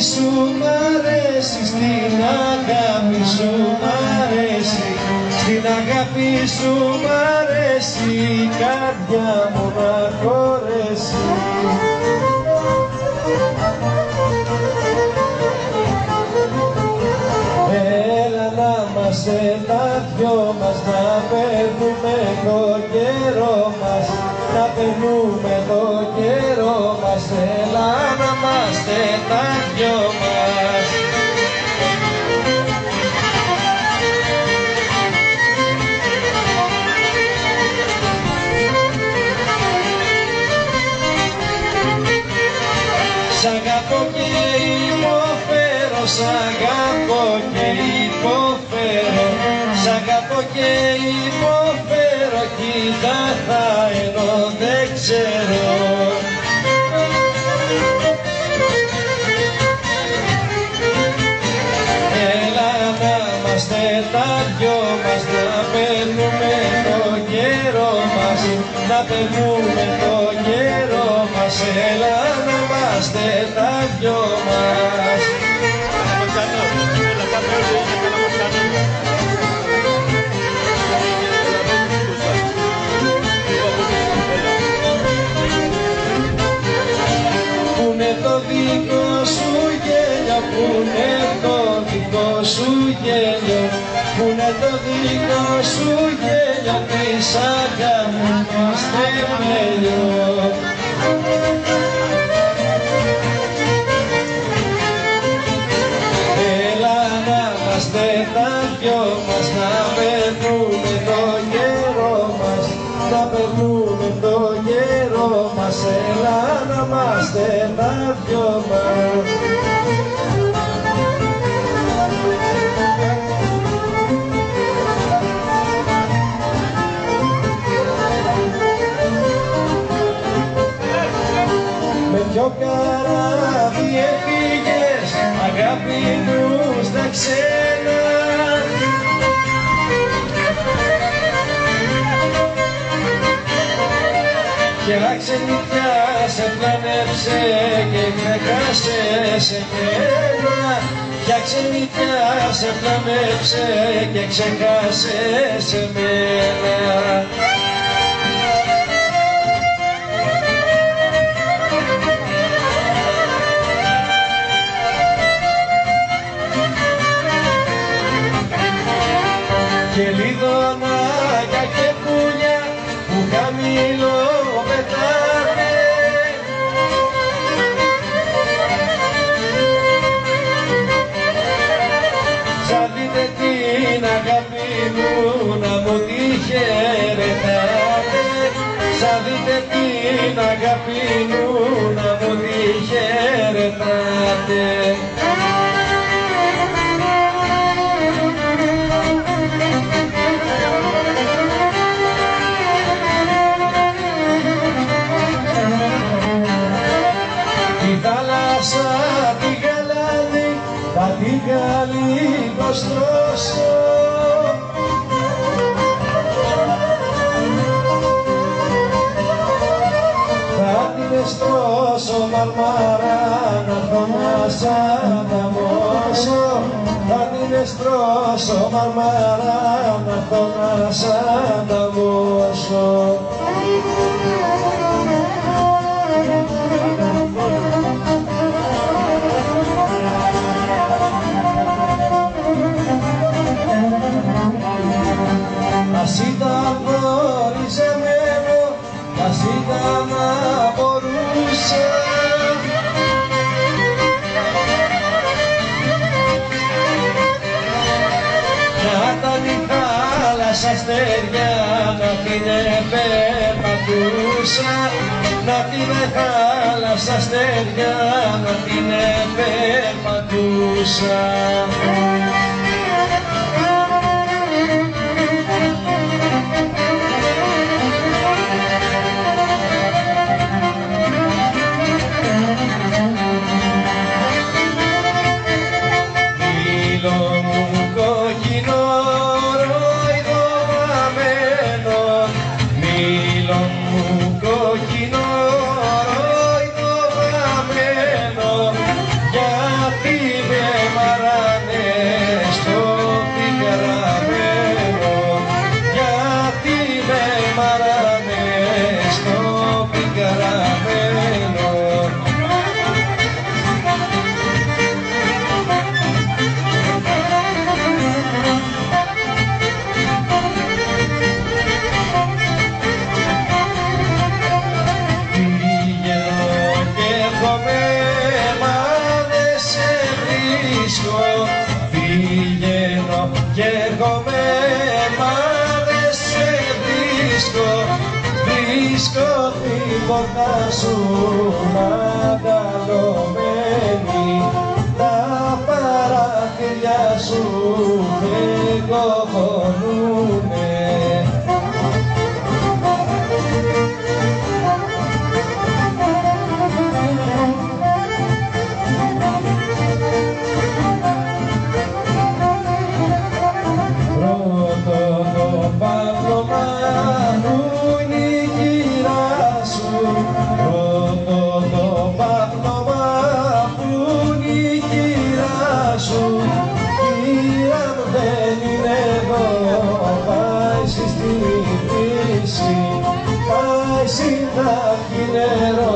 σου μ' αρέσει, στην αγάπη σου μ' αρέσει, στην αγάπη σου μ' αρέσει, η καρδιά μου να χωρέσει. Έλα να είμαστε τα δυο μας, να περνούμε το καιρό μας, να περνούμε το καιρό μας, έλα να είμαστε τα δυο μας. Σ' αγαπώ και υποφέρω, σ' αγαπώ και υποφέρω, σ' αγαπώ και υποφέρω, κοίτα θα ενώ δεν ξέρω. Έλα να είμαστε τα δυο μας, να περνούμε το καιρό μας, να περνούμε το καιρό μας, έλα να είμαστε τα δυο μας. Πούνε το δικό σου γέλιο, πούνε το δικό σου γέλιο, πούνε το δικό σου γέλιο, της αγάπης το θεμέλιο. Έλα να είμαστε τα δυο μας, να περνούμε το καιρό μας, να περνούμε το καιρό μας, έλα να είμαστε τα δυο μας. Με ποιο καράβι έφυγες, αγάπη μου, στα ξένα, κι ένα ξενιτιά σε πλανέψε και ξεχάσες εμένα, κι ξενιτιά σε πλανέψε και ξεχάσες εμένα. Και λιδωνάκια και πουλιά που χαμηλό πετάνε, σαν δείτε την αγάπη μου να μου τη χαιρετάτε, σαν δείτε την αγάπη μου να μου τη χαιρετάτε. Τη θάλασσα τη γαλάνη θα την καλυποστρώσω, θα την εστρώσω μαρμάρα να έρθω να σ' ανταμώσω, θα την εστρώσω μαρμάρα να έρθω να σ' ανταμώσω. Ας ήταν χωριζεμένο, ας ήταν να μπορούσα, να ήταν η θάλασσα αστέρια να την επερπατούσα, να την θάλασσα αστέρια να την επερπατούσα. βρίσκω την πόρτα σου μαγκαλωμένη, τα παράθυρια σου φεγγοχωνούνε. Πρώτο το πάγωμα που είναι η κυρά σου, πρώτο το πάγωμα που είναι η κυρά σου, κύρα μου δεν είναι εδώ, πάει στη φύση, πάει συντάχει νερό.